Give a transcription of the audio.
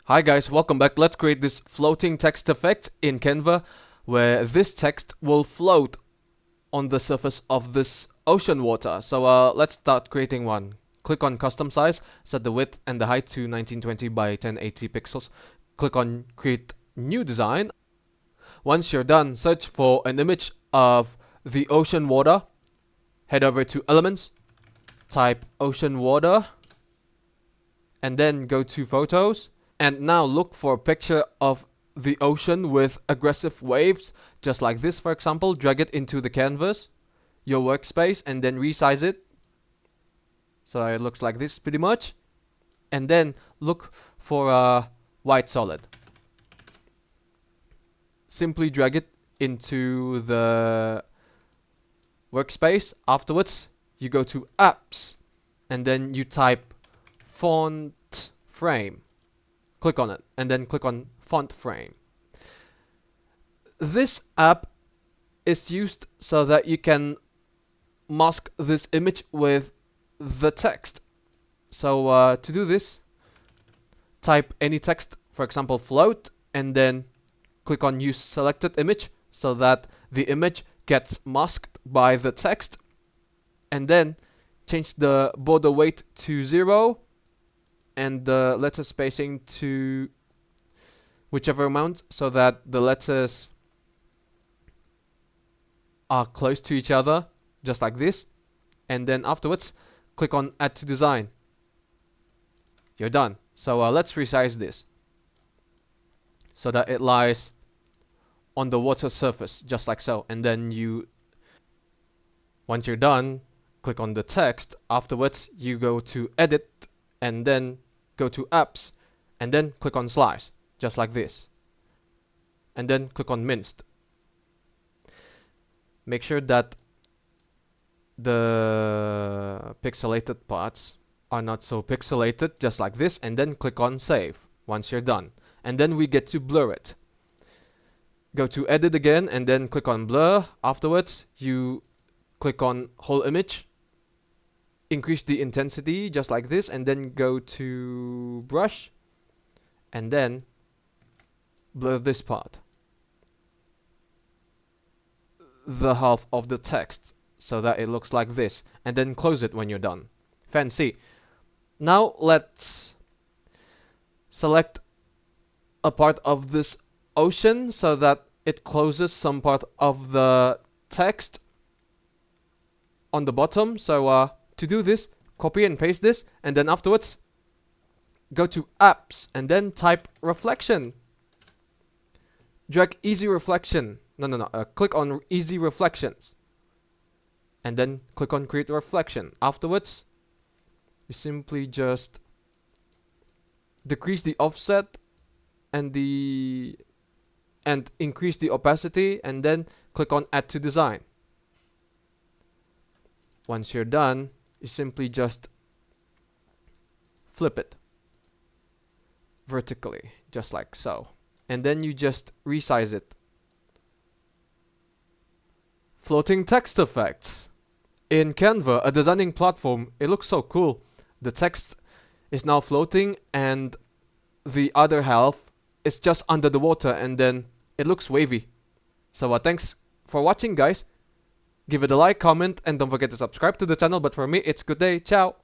Hi guys, welcome back. Let's create this floating text effect in Canva where this text will float on the surface of this ocean water. So let's start creating one. Click on custom size, set the width and the height to 1920 by 1080 pixels. Click on create new design. Once you're done, search for an image of the ocean water. Head over to elements, type ocean water, and then go to photos. And now look for a picture of the ocean with aggressive waves, just like this for example. Drag it into the canvas, your workspace, and then resize it. So it looks like this pretty much. And then look for a white solid. Simply drag it into the workspace. Afterwards, you go to apps, and then you type font frame. Click on it, and then click on font frame. This app is used so that you can mask this image with the text. So to do this, type any text, for example float, and then click on use selected image so that the image gets masked by the text. And then change the border weight to 0 and the letter spacing to whichever amount so that the letters are close to each other, just like this. And then afterwards, click on add to design. You're done. So let's resize this so that it lies on the water surface, just like so. And then once you're done, click on the text. Afterwards, you go to edit and then go to apps and then click on slice, just like this. And then click on minced. Make sure that the pixelated parts are not so pixelated, just like this, and then click on save once you're done. And then we get to blur it. Go to edit again and then click on blur. Afterwards, you click on whole image, increase the intensity just like this, and then go to brush and then blur this part, the half of the text, so that it looks like this, and then close it when you're done. Fancy. Now let's select a part of this ocean so that it closes some part of the text on the bottom. So to do this, copy and paste this, and then afterwards go to apps and then type reflection. Drag easy reflection. Click on easy reflections and then click on create reflection. Afterwards, you simply just decrease the offset and increase the opacity, and then click on add to design. Once you're done, you simply just flip it vertically, just like so. And then you just resize it. Floating text effects. In Canva, a designing platform, it looks so cool. The text is now floating and the other half is just under the water, and then it looks wavy. So thanks for watching guys. Give it a like, comment, and don't forget to subscribe to the channel. But for me, it's good day. Ciao.